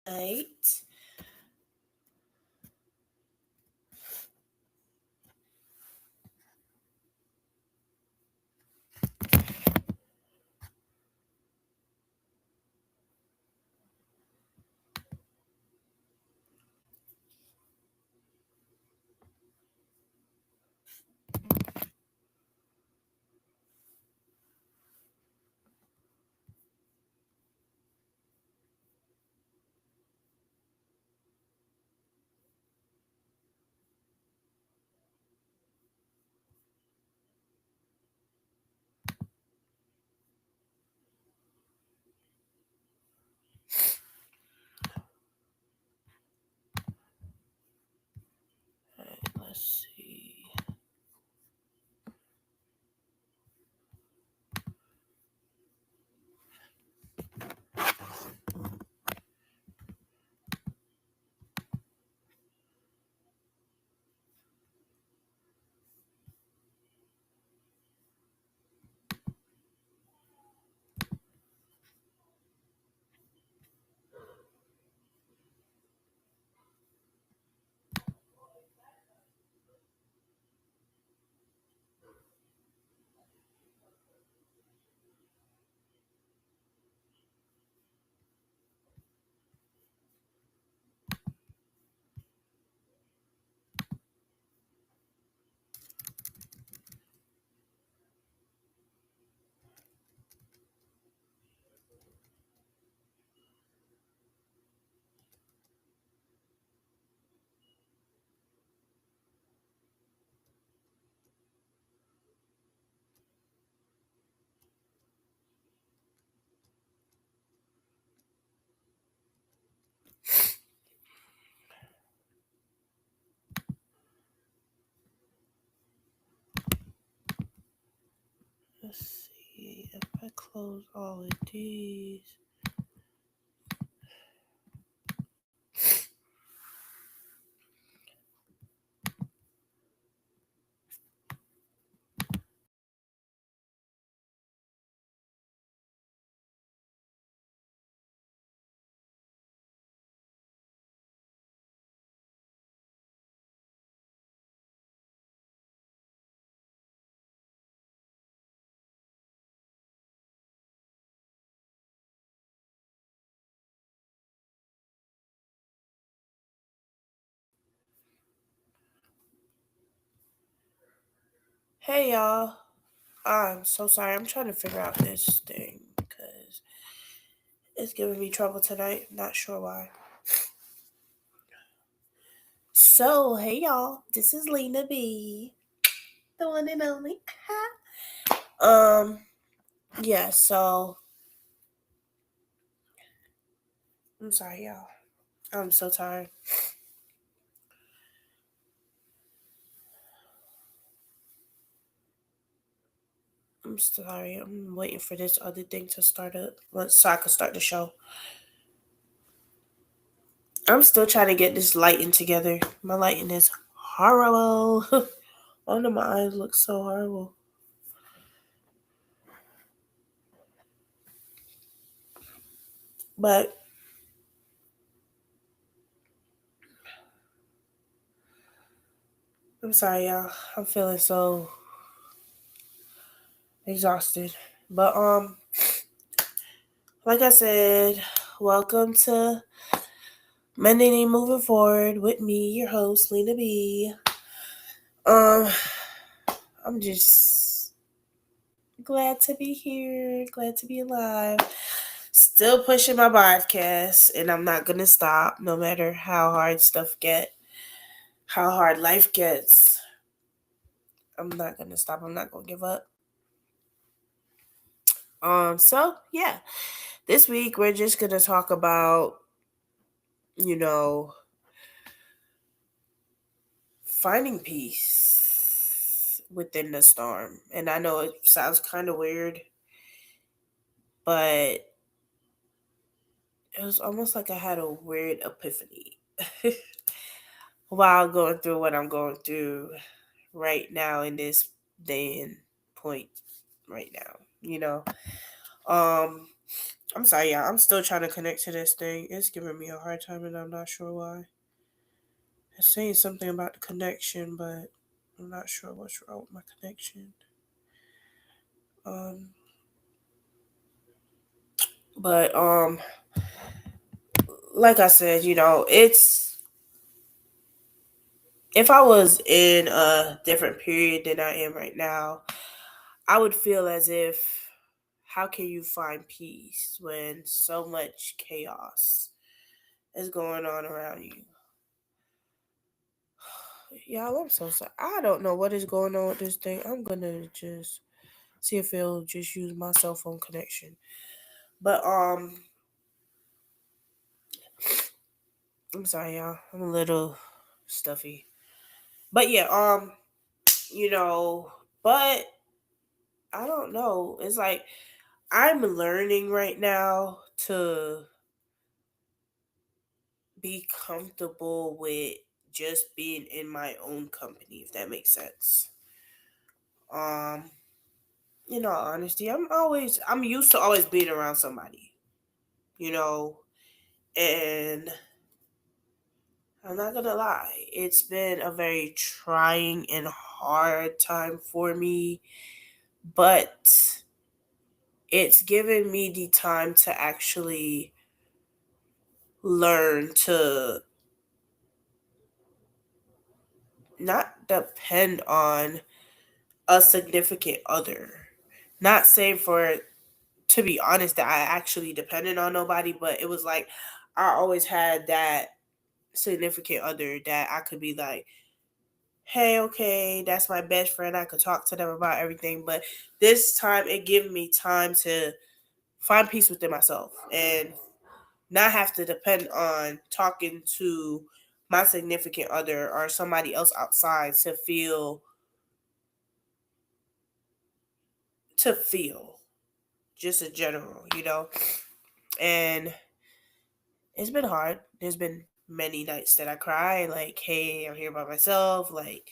8. Let's see. Let's see if I close all of these. Hey y'all. I'm so sorry. I'm trying to figure out this thing because it's giving me trouble tonight. Not sure why. So, hey y'all. This is Lena B, the one and only. um, yeah, so I'm sorry, y'all. I'm so tired. I'm sorry. I'm waiting for this other thing to start up so I can start the show. I'm still trying to get this lighting together. My lighting is horrible. Oh no, my eyes look so horrible. But I'm sorry, y'all. I'm feeling so exhausted. But like I said, welcome to Monday Moving Forward with me, your host, Lena B. Um, I'm just glad to be here, glad to be alive. Still pushing my podcast, and I'm not gonna stop no matter how hard stuff get, how hard life gets. I'm not gonna stop. I'm not gonna give up. So yeah, this week we're just gonna talk about, you know, finding peace within the storm. And I know it sounds kind of weird, but it was almost like I had a weird epiphany while going through what I'm going through right now in this day and point right now, you know. Um I'm sorry, y'all. I'm still trying to connect to this thing. It's giving me a hard time, and I'm not sure why. It's saying something about the connection, but I'm not sure what's wrong with my connection. Um, but like I said, it's if I was in a different period than I am right now, I would feel as if how can you find peace when so much chaos is going on around you? Y'all, I'm so sorry. I don't know what is going on with this thing. I'm gonna just see if it'll just use my cell phone connection. But I'm sorry, y'all. I'm a little stuffy. But yeah, you know, but I don't know. It's like I'm learning right now to be comfortable with just being in my own company, if that makes sense. Um, honesty, I'm used to always being around somebody, you know, and I'm not gonna lie, it's been a very trying and hard time for me, but it's given me the time to actually learn to not depend on a significant other. Not saying for to be honest that I actually depended on nobody, but it was like I always had that significant other that I could be like, hey, okay, that's my best friend. I could talk to them about everything. But this time it gave me time to find peace within myself and not have to depend on talking to my significant other or somebody else outside to feel just in general. And it's been hard. There's been many nights that I cry, like, hey, I'm here by myself, like,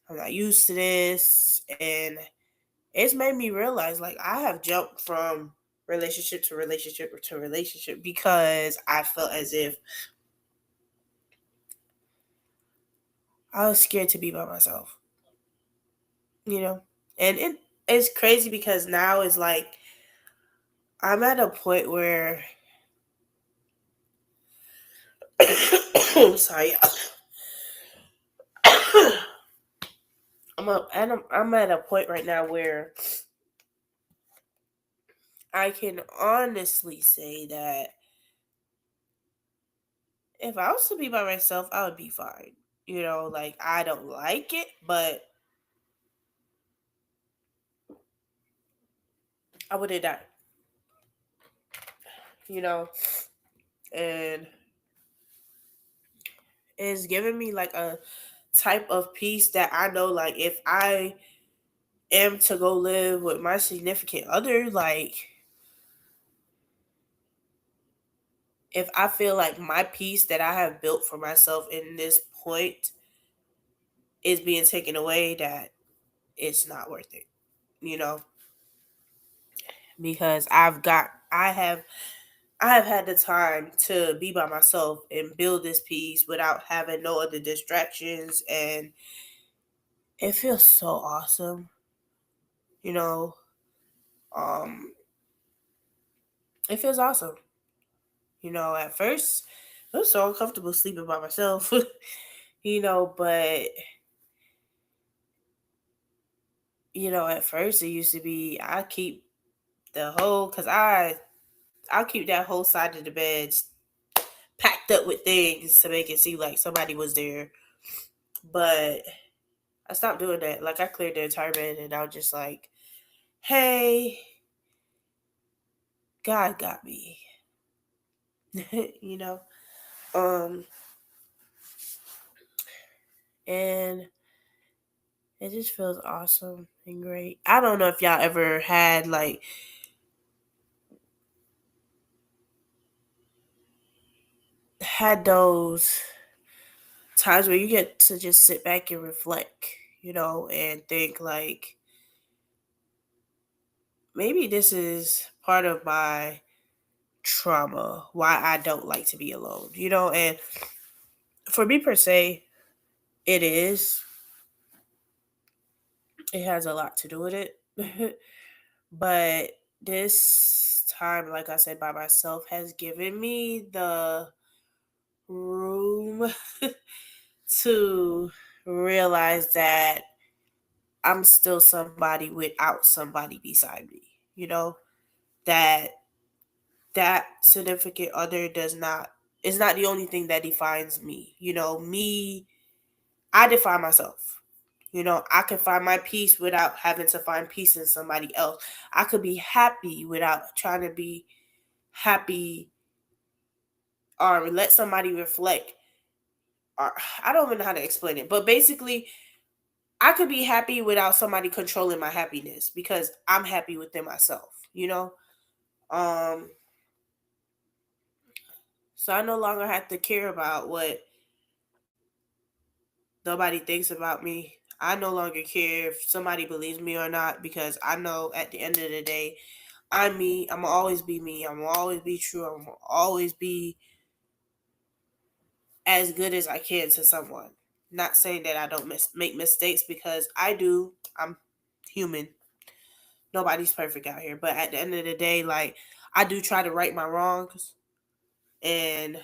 I'm not used to this. And it's made me realize, like, I have jumped from relationship to relationship to relationship because I felt as if I was scared to be by myself, you know? And it's crazy because now it's like I'm at a point where sorry. I'm at a point right now where I can honestly say that if I was to be by myself, I would be fine. Like I don't like it, but I wouldn't die. You know, and it's given me like a type of peace that I know, like if I am to go live with my significant other, like if I feel like my peace that I have built for myself in this point is being taken away, that it's not worth it. You know, because I have had the time to be by myself and build this peace without having no other distractions, and it feels so awesome. You know, um, it feels awesome. At first it was so uncomfortable sleeping by myself, but at first it used to be I keep the whole because I'll keep that whole side of the bed packed up with things to make it seem like somebody was there. But I stopped doing that. Like I cleared the entire bed and I was just like, hey, God got me. you know? Um and it just feels awesome and great. I don't know if y'all ever had those times where you get to just sit back and reflect, and think like maybe this is part of my trauma, why I don't like to be alone, and for me per se, it is. It has a lot to do with it. But this time, like I said, by myself has given me the room to realize that I'm still somebody without somebody beside me. You know, that that significant other does not is not the only thing that defines me. Me, I define myself. I can find my peace without having to find peace in somebody else. I could be happy without trying to be happy or let somebody reflect. Or I don't even know how to explain it, but basically, I could be happy without somebody controlling my happiness because I'm happy within myself. Um, so I no longer have to care about what nobody thinks about me. I no longer care if somebody believes me or not because I know at the end of the day, I'm me. I'm gonna always be me. I'm gonna always be true. I'm gonna always be as good as I can to someone. Not saying that I don't make mistakes because I do. I'm human. Nobody's perfect out here. But at the end of the day, like, I do try to right my wrongs, and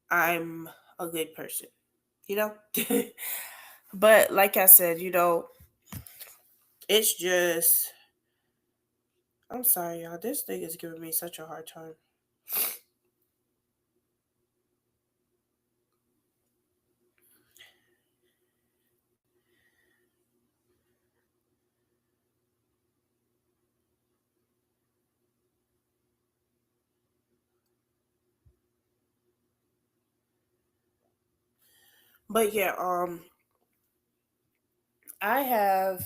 I'm a good person, you know? But like I said, it's just, I'm sorry, y'all. This thing is giving me such a hard time. But yeah, I have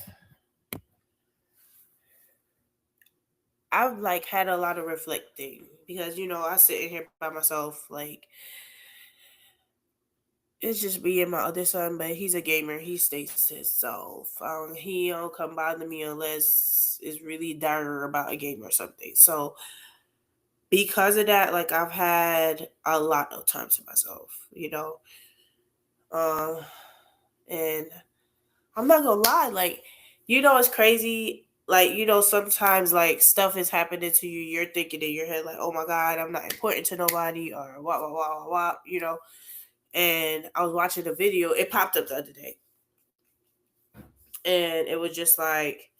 I've like had a lot of reflecting because I sit in here by myself, like it's just me and my other son, but he's a gamer. He stays to himself. He don't come bother me unless it's really dire about a game or something. So because of that, like I've had a lot of time to myself, uh, and I'm not gonna lie, like it's crazy. Like sometimes like stuff is happening to you. You're thinking in your head like, "Oh my God, I'm not important to nobody," or what, what, what, what. And I was watching a video. It popped up the other day, and it was just like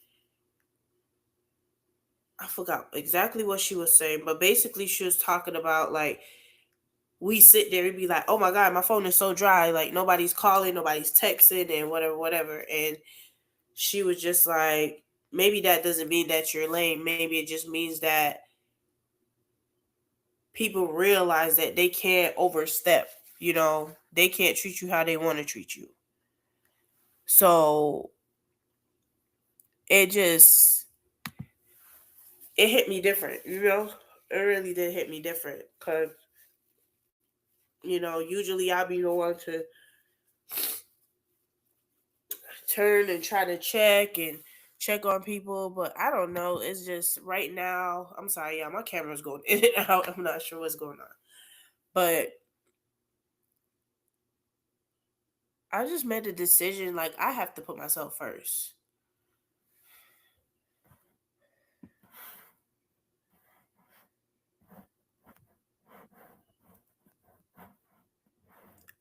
I forgot exactly what she was saying, but basically she was talking about like we sit there and be like, "Oh my God, my phone is so dry. Like nobody's calling, nobody's texting, and whatever, whatever." And she was just like, maybe that doesn't mean that you're lame. Maybe it just means that people realize that they can't overstep. They can't treat you how they want to treat you. So it just it hit me different. It really did hit me different because usually I'll be the one to turn and try to check on people, but I don't know. It's just right now. I'm sorry, yeah, my camera's going in and out. I'm not sure what's going on, but I just made a decision. Like I have to put myself first.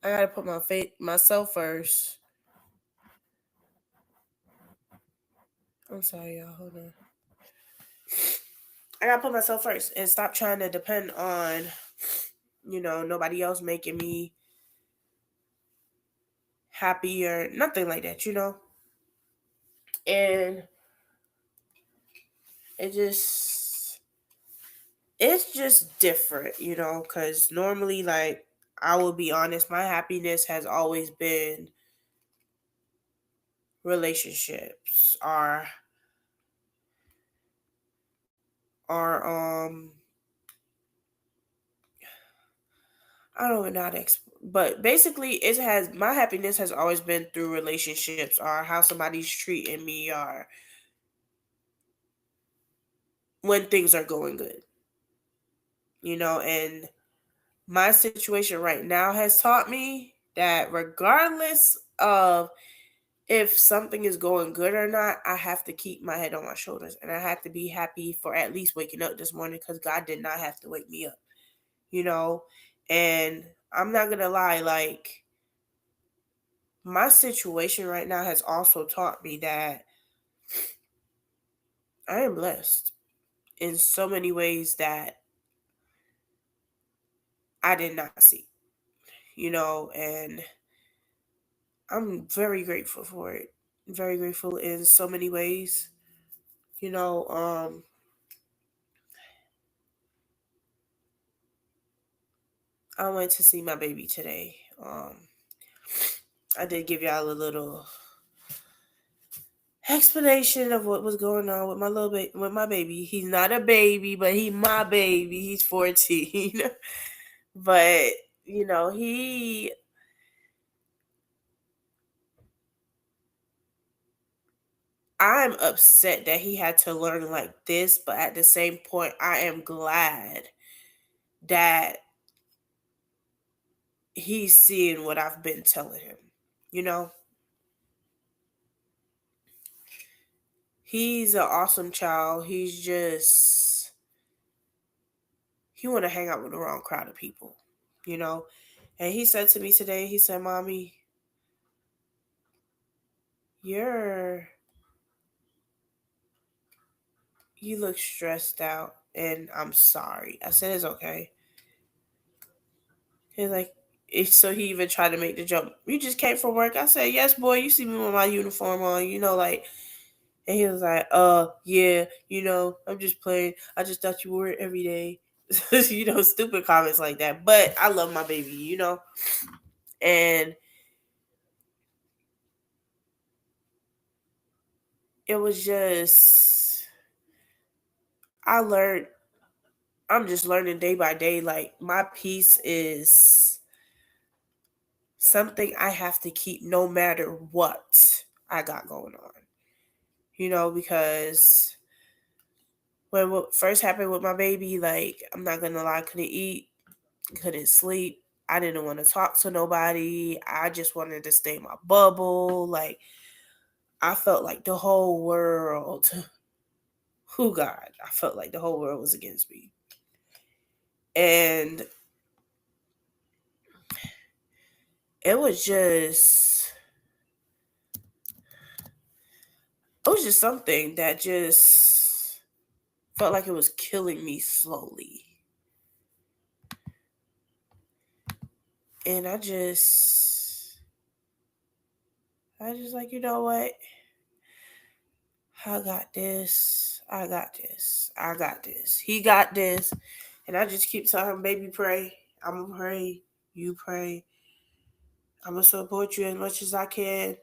I gotta put myself first. I'm sorry, y'all. Hold on. I gotta put myself first and stop trying to depend on, nobody else making me happy or nothing like that. And it just, it's just different, because normally, like, I will be honest, my happiness has always been relationships or I don't know how to but basically it has my happiness has always been through relationships or how somebody's treating me or when things are going good. And my situation right now has taught me that regardless of if something is going good or not, I have to keep my head on my shoulders and I have to be happy for at least waking up this morning because God did not have to wake me up, you know? And I'm not going to lie, like, my situation right now has also taught me that I am blessed in so many ways that I did not see, and I'm very grateful for it. Very grateful in so many ways. You know, um, I went to see my baby today. I did give y'all a little explanation of what was going on with with my baby. He's not a baby, but he's my baby. He's 14. But, he I'm upset that he had to learn like this, but at the same point I am glad that he's seeing what I've been telling him. You know, he's an awesome child. He want to hang out with the wrong crowd of people, you know. And he said to me today, he said, "Mommy, you're you look stressed out and I'm sorry." I said, "It's okay." He's like, so he even tried to make the joke. "You just came from work?" I said, "Yes, boy. You see me with my uniform on, like." And he was like, yeah, I'm just playing. I just thought you wore it every day." Stupid comments like that. But I love my baby, and it was just, I learned, I'm just learning day by day. Like, my peace is something I have to keep no matter what I got going on, because when what first happened with my baby, like, I'm not gonna lie, I couldn't eat, couldn't sleep. I didn't want to talk to nobody. I just wanted to stay in my bubble. Like, I felt like the whole world, who God, I felt like the whole world was against me. And it was just, something that just felt like it was killing me slowly. And I just like, you know what? I got this. I got this. I got this. He got this. And I just keep telling him, "Baby, pray. I'm going to pray. You pray. I'm going to support you as much as I can,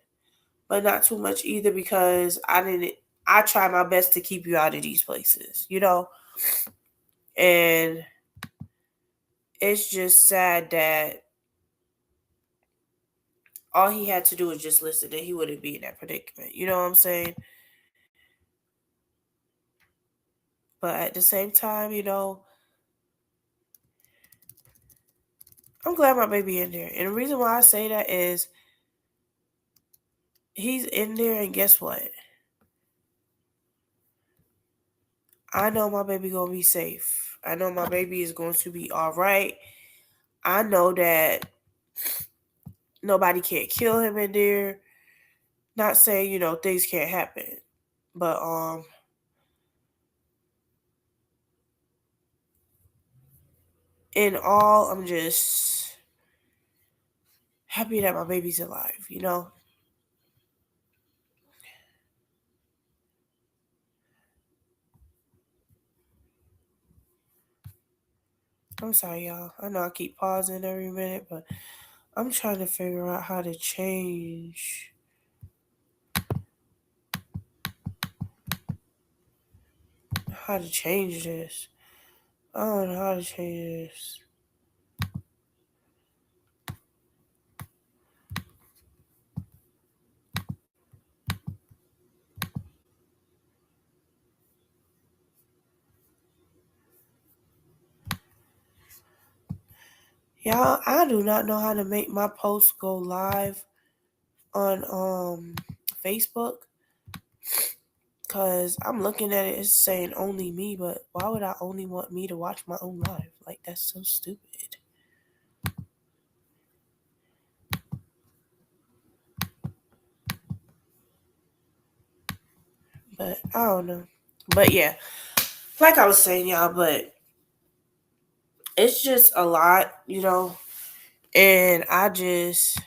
but not too much either because I try my best to keep you out of these places, And it's just sad that all he had to do was just listen and he wouldn't be in that predicament. You know what I'm saying? But at the same time, I'm glad my baby in there. And the reason why I say that is he's in there, and guess what? I know my baby gonna be safe. I know my baby is going to be all right. I know that nobody can't kill him in there. Not saying, things can't happen. But in all, I'm just happy that my baby's alive. I'm sorry, y'all. I know I keep pausing every minute, but I'm trying to figure out how to change this. I don't know how to change this. Y'all, I do not know how to make my posts go live on Facebook, cause I'm looking at it, it's saying only me, but why would I only want me to watch my own live? Like, that's so stupid. But I don't know. But yeah, like I was saying, y'all, but it's just a lot, and I just,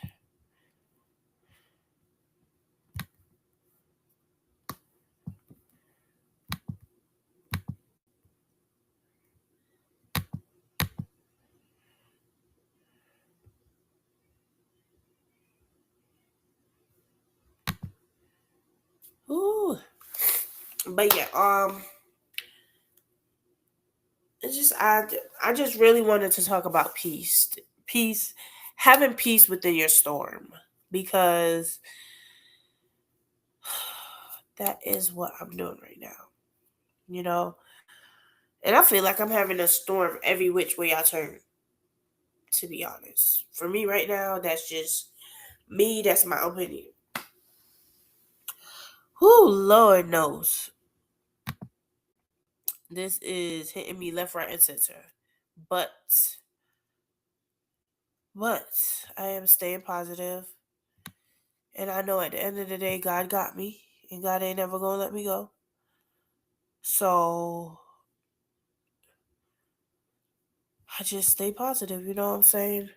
ooh. But yeah, it's just I just really wanted to talk about peace, having peace within your storm, because that is what I'm doing right now, you know. And I feel like I'm having a storm every which way I turn. To be honest, for me right now, that's just me. That's my opinion. Who Lord knows, this is hitting me left, right, and center. But but I am staying positive, and I know at the end of the day, God got me, and God ain't never gonna let me go. So I just stay positive. You know what I'm saying?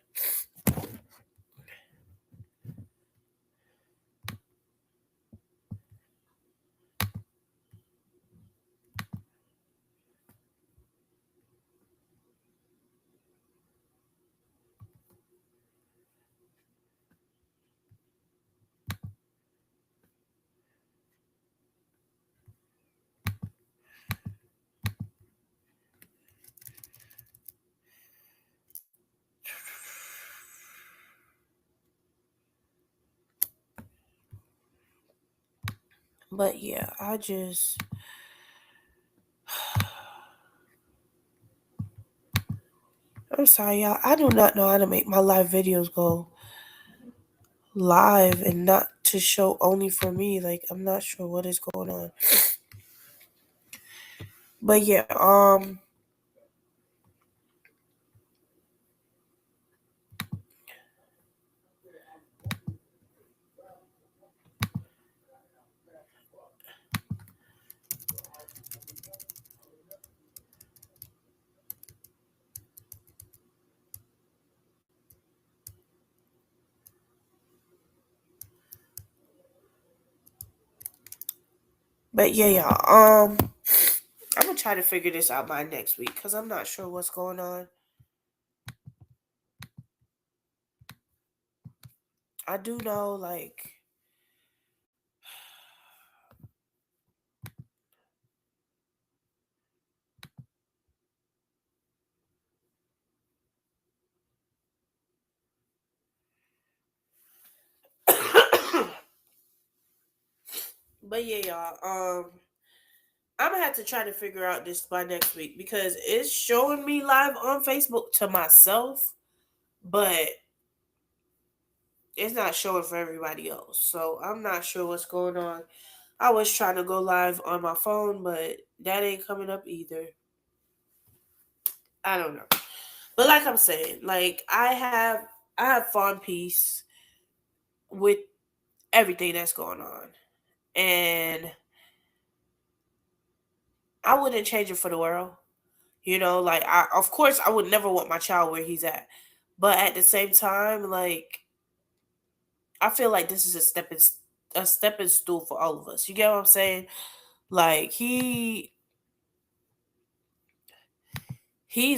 But yeah, I'm sorry, y'all. I do not know how to make my live videos go live and not to show only for me. Like, I'm not sure what is going on. But yeah, but yeah, y'all. I'm gonna try to figure this out by next week because I'm not sure what's going on. I do know, like, but yeah, y'all. I'm gonna have to try to figure out this by next week because it's showing me live on Facebook to myself, but it's not showing for everybody else. So I'm not sure what's going on. I was trying to go live on my phone, but that ain't coming up either. I don't know. But like I'm saying, like I have fun peace with everything that's going on. And I wouldn't change it for the world. Like I of course I would never want my child where he's at. But at the same time, like I feel like this is a stepping stool for all of us. You get what I'm saying? Like he's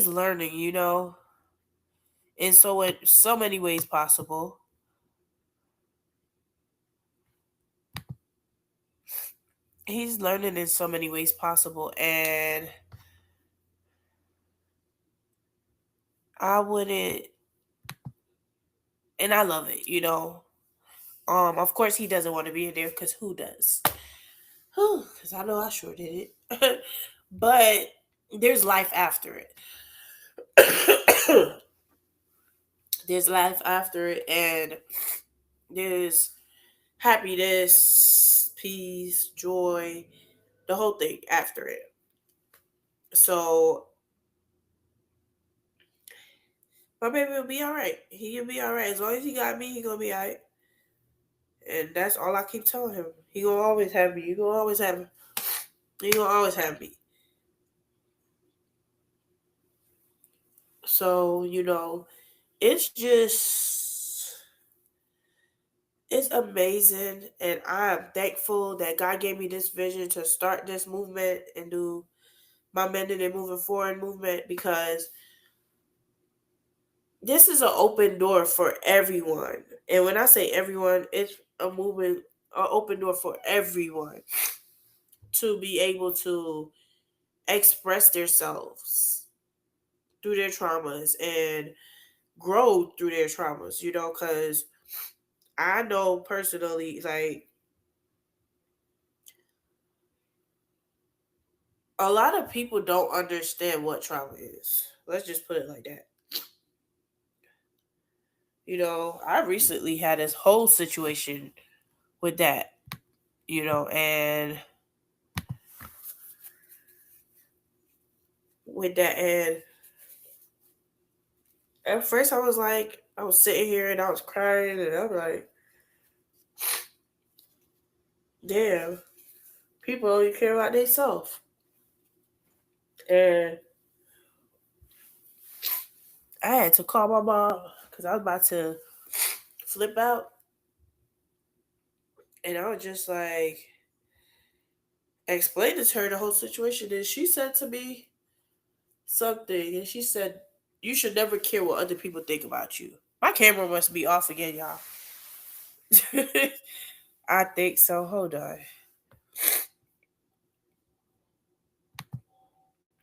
learning, in so many ways possible. He's learning in so many ways possible, and I wouldn't and I love it. Of course he doesn't want to be in there because who does? Whew, because I know I sure did it. But there's life after it. There's life after it, and there's happiness, peace, joy, the whole thing after it. So my baby will be all right. He'll be all right as long as he got me. He gonna be all right, and that's all I keep telling him. He gonna always have me. You gonna always have me. He gonna always have me. So it's just it's amazing, and I am thankful that God gave me this vision to start this movement and do my Mending and Moving Forward movement, because this is an open door for everyone. And when I say everyone, it's an open door for everyone to be able to express themselves through their traumas and grow through their traumas, because I know personally, like, a lot of people don't understand what trauma is. Let's just put it like that. I recently had this whole situation with that, and with that, and at first I was sitting here and I was crying, and I'm like, damn, people only care about themselves. And I had to call my mom because I was about to flip out, and I was just like, explaining to her the whole situation. And she said to me something, and she said, "You should never care what other people think about you." My camera must be off again, y'all. I think so. Hold on.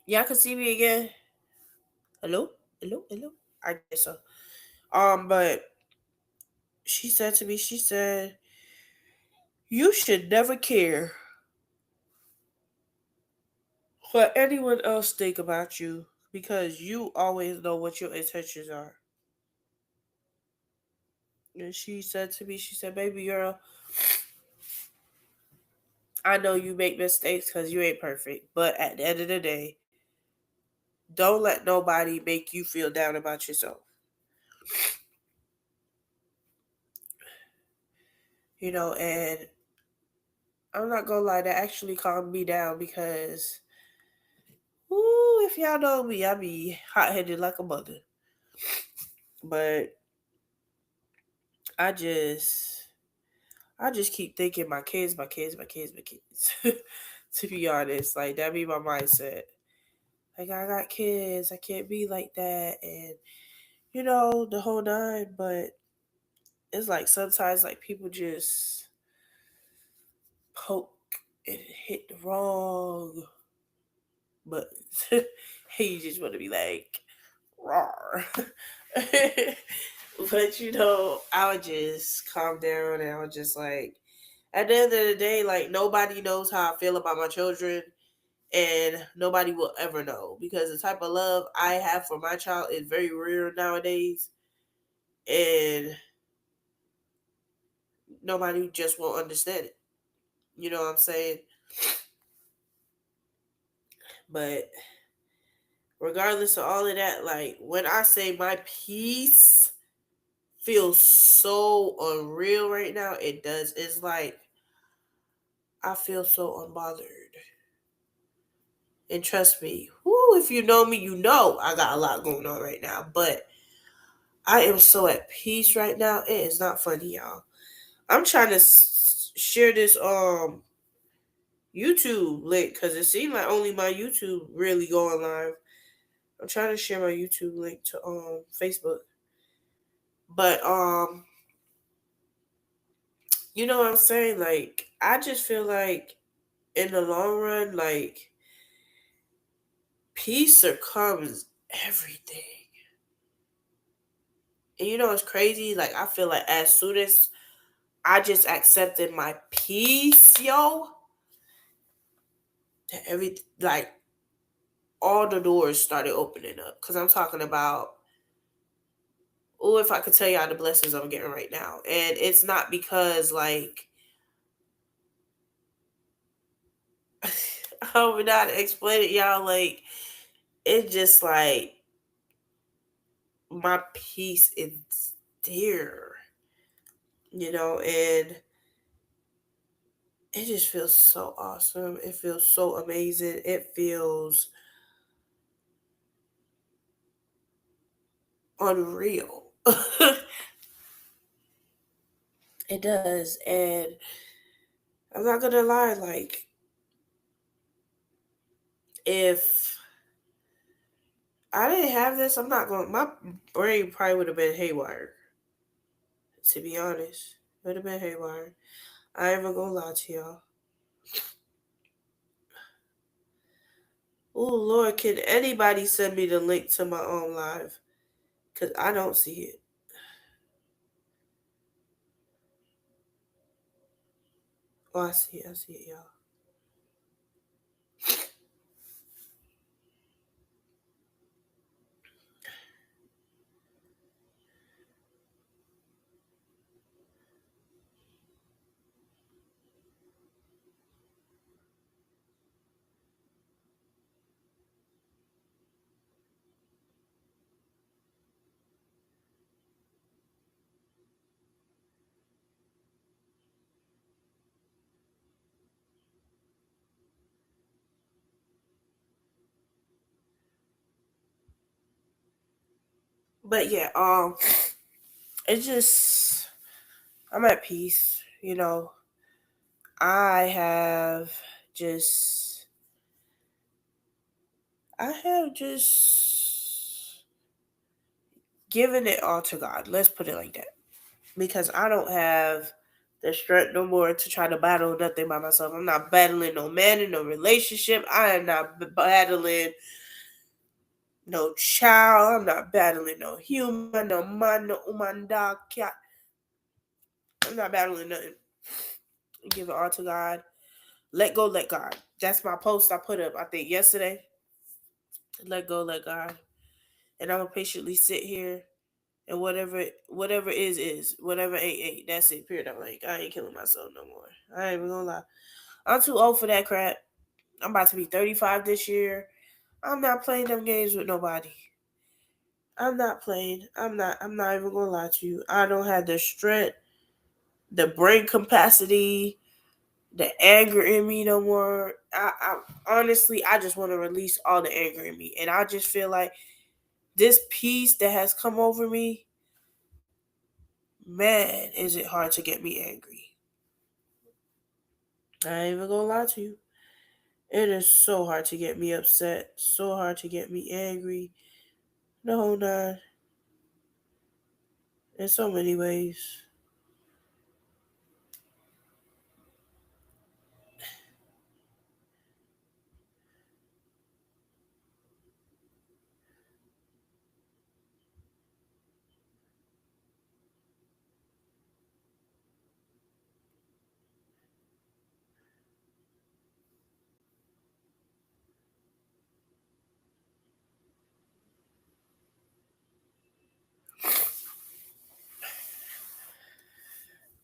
Y'all can see me again. Hello, hello, hello. I guess so. But she said, "You should never care what anyone else think about you, because you always know what your intentions are." And she said to me, she said, "Baby girl, I know you make mistakes because you ain't perfect, but at the end of the day, don't let nobody make you feel down about yourself." And I'm not gonna lie, that actually calmed me down, because, ooh, if y'all know me, I be hot headed like a mother. But I just, I just keep thinking my kids, my kids, my kids, my kids. To be honest, like, that be my mindset. Like, I got kids, I can't be like that, and the whole nine. But it's like sometimes, like, people just poke and hit the wrong buttons. And you just want to be like, rawr. But I would just calm down, and I would just like, at the end of the day, like, nobody knows how I feel about my children, and nobody will ever know, because the type of love I have for my child is very rare nowadays, and nobody just won't understand it. You know what I'm saying? But regardless of all of that, like, when I say my peace feels so unreal right now, it does. It's like I feel so unbothered. And trust me, whoo, if you know me, you know I got a lot going on right now. But I am so at peace right now. It is not funny, y'all. I'm trying to share this YouTube link, because it seemed like only my YouTube really going live. I'm trying to share my YouTube link to Facebook. But you know what I'm saying? Like, I just feel like in the long run, like, peace becomes everything. And it's crazy. Like, I feel like as soon as I just accepted my peace, yo, that like, all the doors started opening up. Cause I'm talking about oh, if I could tell y'all the blessings I'm getting right now. And it's not because, like, I don't know how to explain it, y'all. Like, it's just like my peace is there, and it just feels so awesome. It feels so amazing. It feels unreal. It does. And I'm not gonna lie, like, if I didn't have this, my brain probably would have been haywire. To be honest, it would have been haywire. I ain't even gonna lie to y'all. Oh Lord, can anybody send me the link to my own live? Cause I don't see it. Oh, I see it, y'all. But yeah, it's just I'm at peace. I have just I have just given it all to God. Let's put it like that. Because I don't have the strength no more to try to battle nothing by myself. I'm not battling no man in no relationship. I am not battling no child. I'm not battling no human, no man, no woman, dog, cat. I'm not battling nothing. Give it all to God. Let go, let God. That's my post I put up, I think, yesterday. Let go, let God. And I'm gonna patiently sit here and whatever is. Whatever ain't. That's it. Period. I'm like, I ain't killing myself no more. I ain't even gonna lie. I'm too old for that crap. I'm about to be 35 this year. I'm not playing them games with nobody. I'm not playing. I'm not even gonna lie to you. I don't have the strength, the brain capacity, the anger in me no more. I honestly, I just want to release all the anger in me. And I just feel like this peace that has come over me, man, is it hard to get me angry. I ain't even gonna lie to you. It is so hard to get me upset, so hard to get me angry. No, not in so many ways.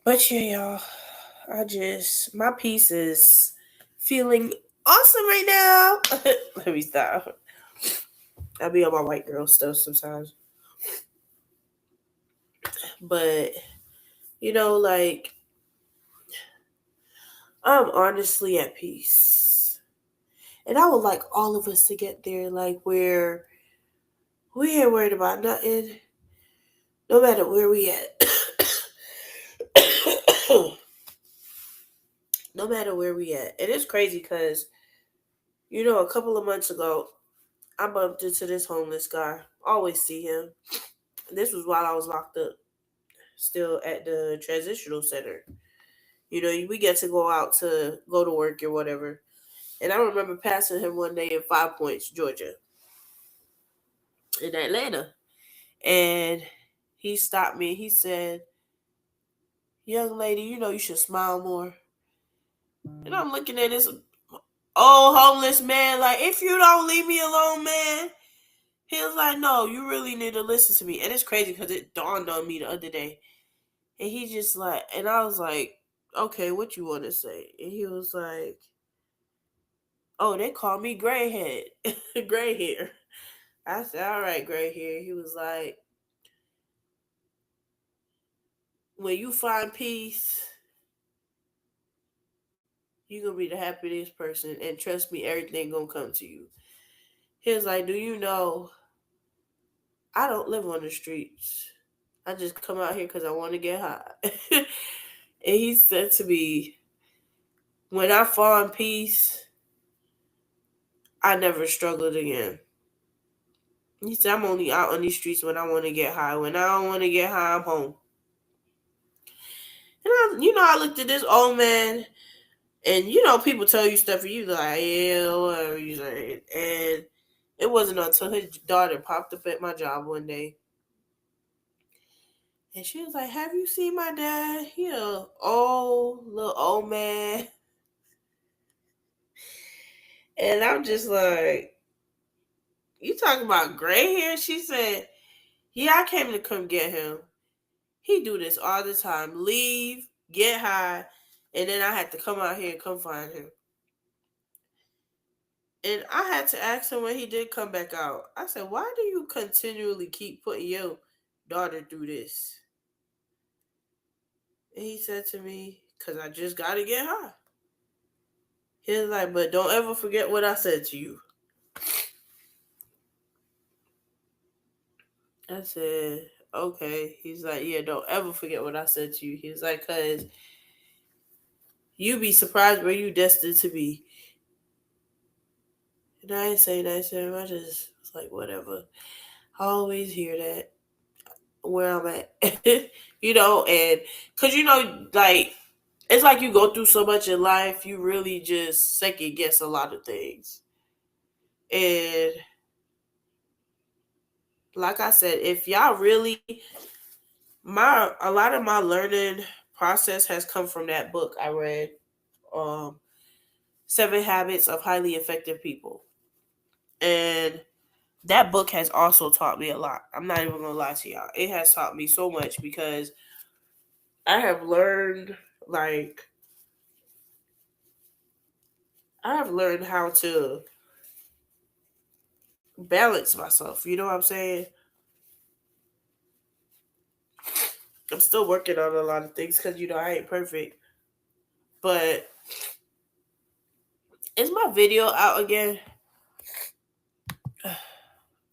But yeah, y'all, my piece is feeling awesome right now. Let me stop. I be on my white girl stuff sometimes. But, like, I'm honestly at peace. And I would like all of us to get there, like, where we ain't worried about nothing, no matter where we at. No matter where we at. And it's crazy because, a couple of months ago, I bumped into this homeless guy. Always see him. This was while I was locked up, still at the transitional center. We get to go out to go to work or whatever. And I remember passing him one day in Five Points, Georgia, in Atlanta. And he stopped me. He said, "Young lady, you should smile more." And I'm looking at this old homeless man like, if you don't leave me alone, man, He was like, no, you really need to listen to me. And it's crazy because it dawned on me the other day. And he just like, and I was like, okay, what you want to say? And he was like, oh, they call me gray head, gray hair. I said, all right, gray hair. He was like, when you find peace, you're going to be the happiest person. And trust me, everything going to come to you. He was like, do you know, I don't live on the streets. I just come out here because I want to get high. And he said to me, when I find peace, I never struggled again. He said, I'm only out on these streets when I want to get high. When I don't want to get high, I'm home. And I looked at this old man, and people tell you stuff, and you like, yeah, whatever you say. And it wasn't until his daughter popped up at my job one day, and she was like, "Have you seen my dad? He a old little old man." And I'm just like, "You talking about gray hair?" She said, "Yeah, I came to come get him. He do this all the time. Leave, get high, and then I had to come out here and come find him." And I had to ask him when he did come back out. I said, "Why do you continually keep putting your daughter through this?" And he said to me, "Cause I just gotta get high." He was like, "But don't ever forget what I said to you." I said, "Okay." He's like, "Yeah, don't ever forget what I said to you." He's like, "Cause you be surprised where you destined to be." And I ain't saying that to him. I just was like, whatever. I always hear that where I'm at. And because, like, it's like you go through so much in life, you really just second guess a lot of things. And like I said, if y'all really, a lot of my learning process has come from that book I read, um, Seven Habits of Highly Effective People. And that book has also taught me a lot. I'm not even gonna lie to y'all. It has taught me so much because I have learned like I have learned how to balance myself. You know what I'm saying? I'm still working on a lot of things because I ain't perfect. But is my video out again?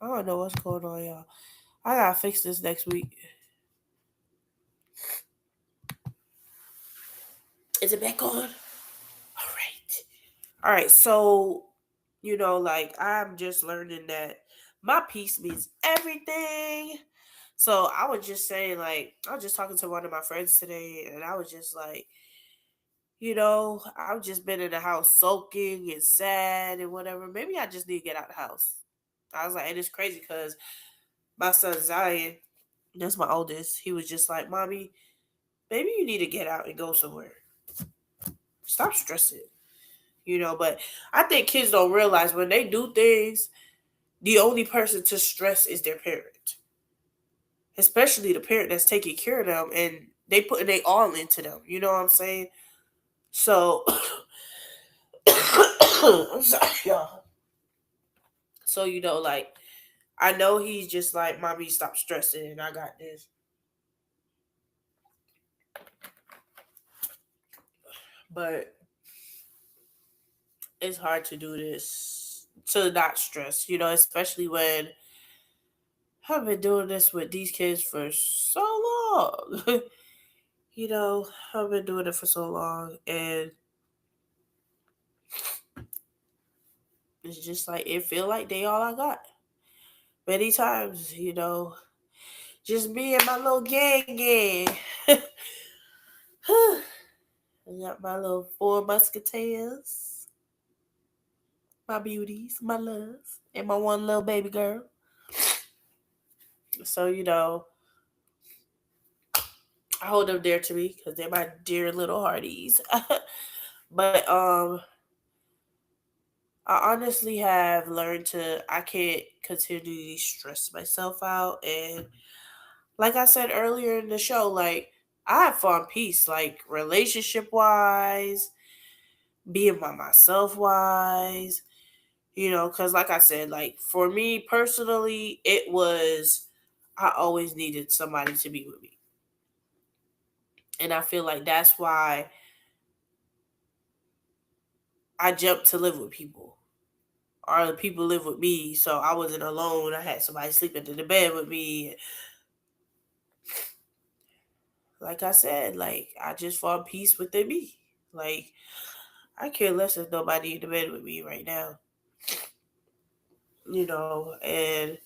I don't know what's going on, y'all. I gotta fix this next week. Is it back on? All right. All right. So, like I'm just learning that my peace means everything. So I was just saying, like, I was just talking to one of my friends today, and I was just like, I've just been in the house sulking and sad and whatever. Maybe I just need to get out the house. I was like, and it's crazy because my son Zion, that's my oldest, he was just like, Mommy, maybe you need to get out and go somewhere. Stop stressing. But I think kids don't realize when they do things, the only person to stress is their parent. Especially the parent that's taking care of them and they putting they all into them. You know what I'm saying? So I'm sorry, y'all. So like I know he's just like, Mommy, stop stressing and I got this. But it's hard to do this to not stress, especially when I've been doing this with these kids for so long. I've been doing it for so long and it's just like it feel like they all I got. Many times, just me and my little gang. I got my little four musketeers, my beauties, my loves, and my one little baby girl. So, I hold them dear to me because they're my dear little hearties. But I honestly have learned I can't continually stress myself out. And like I said earlier in the show, like, I have found peace, like, relationship wise, being by myself wise, because like I said, like, for me personally, I always needed somebody to be with me. And I feel like that's why I jumped to live with people. Or the people live with me, so I wasn't alone. I had somebody sleeping in the bed with me. Like I said, like, I just found peace within me. Like, I care less if nobody in the bed with me right now. And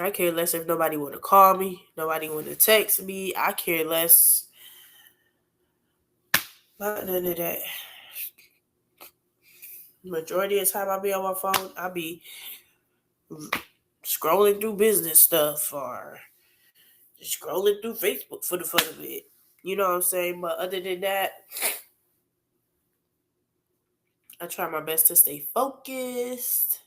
I care less if nobody want to call me, nobody want to text me. I care less about none of that. Majority of the time I be on my phone, I be scrolling through business stuff or just scrolling through Facebook for the fun of it. You know what I'm saying? But other than that, I try my best to stay focused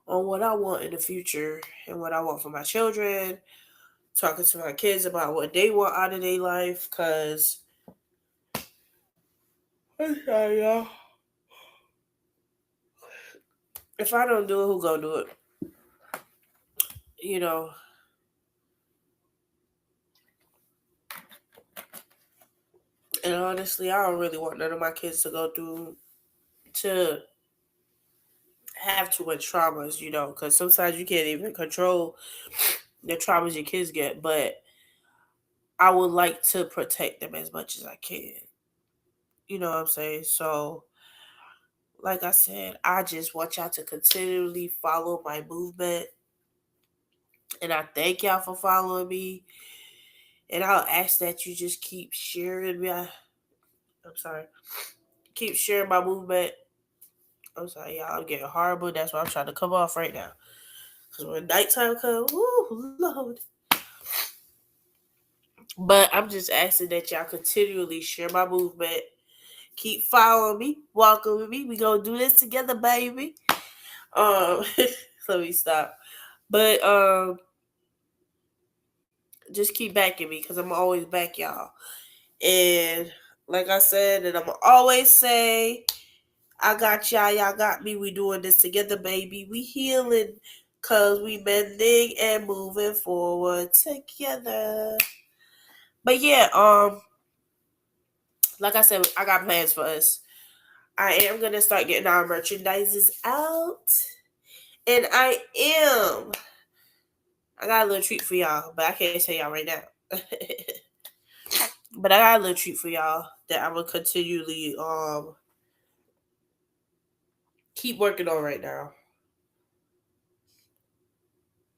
on what I want in the future and what I want for my children. Talking to my kids about what they want out of their life. Cause I'm sorry, y'all. If I don't do it, who gonna do it? You know. And honestly, I don't really want none of my kids to go through to have too much traumas. Because sometimes you can't even control the traumas your kids get. But I would like to protect them as much as I can. You know what I'm saying? So, like I said, I just want y'all to continually follow my movement. And I thank y'all for following me. And I'll ask that you just keep sharing me. I'm sorry. Keep sharing my movement. I'm sorry, y'all. I'm getting horrible. That's why I'm trying to come off right now. Because when nighttime comes, woo, Lord. But I'm just asking that y'all continually share my movement. Keep following me, walking with me. We gonna do this together, baby. Let me stop. But just keep backing me because I'm always back, y'all. And like I said, and I'm always say, I got y'all, y'all got me. We doing this together, baby. We healing cause we bending and moving forward together. But yeah, like I said, I got plans for us. I am gonna start getting our merchandises out. And I got a little treat for y'all, but I can't tell y'all right now. But I got a little treat for y'all that I'm gonna continually keep working on right now.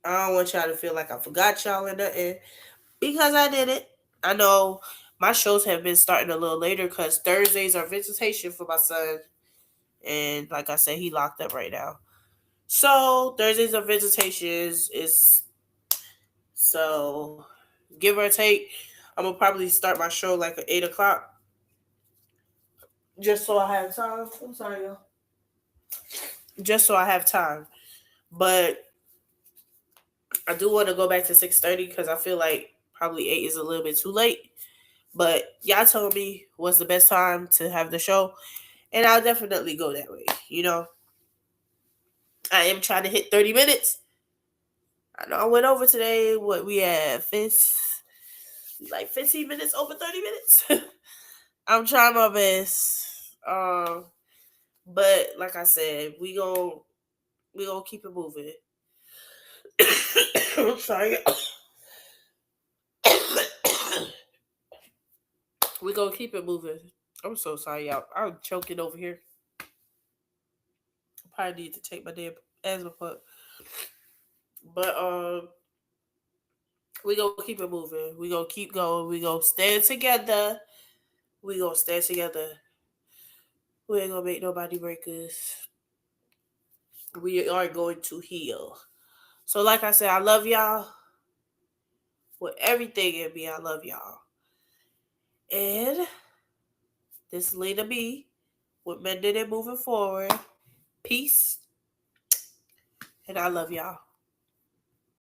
I don't want y'all to feel like I forgot y'all or nothing because I did it. I know my shows have been starting a little later because Thursdays are visitation for my son, and like I said, he locked up right now. So Thursdays are visitations. Is so give or take. I'm gonna probably start my show like at 8 o'clock, just so I have time. I'm sorry, y'all. Just so I have time. But I do want to go back to 6:30 because I feel like probably 8 is a little bit too late. But y'all told me what's the best time to have the show, and I'll definitely go that way. I am trying to hit 30 minutes. I know I went over today. What we have, like 15 minutes over 30 minutes. I'm trying my best. But like I said, we gonna keep it moving. I'm sorry. We gonna keep it moving. I'm so sorry, y'all. I'm choking over here. I probably need to take my damn asthma pump. But we gonna keep it moving. We gonna keep going. We gonna stand together. We gonna stand together. We ain't gonna make nobody break us. We are going to heal. So, like I said, I love y'all with everything in me. I love y'all. And this is Lena B with Mending and Moving Forward. Peace. And I love y'all.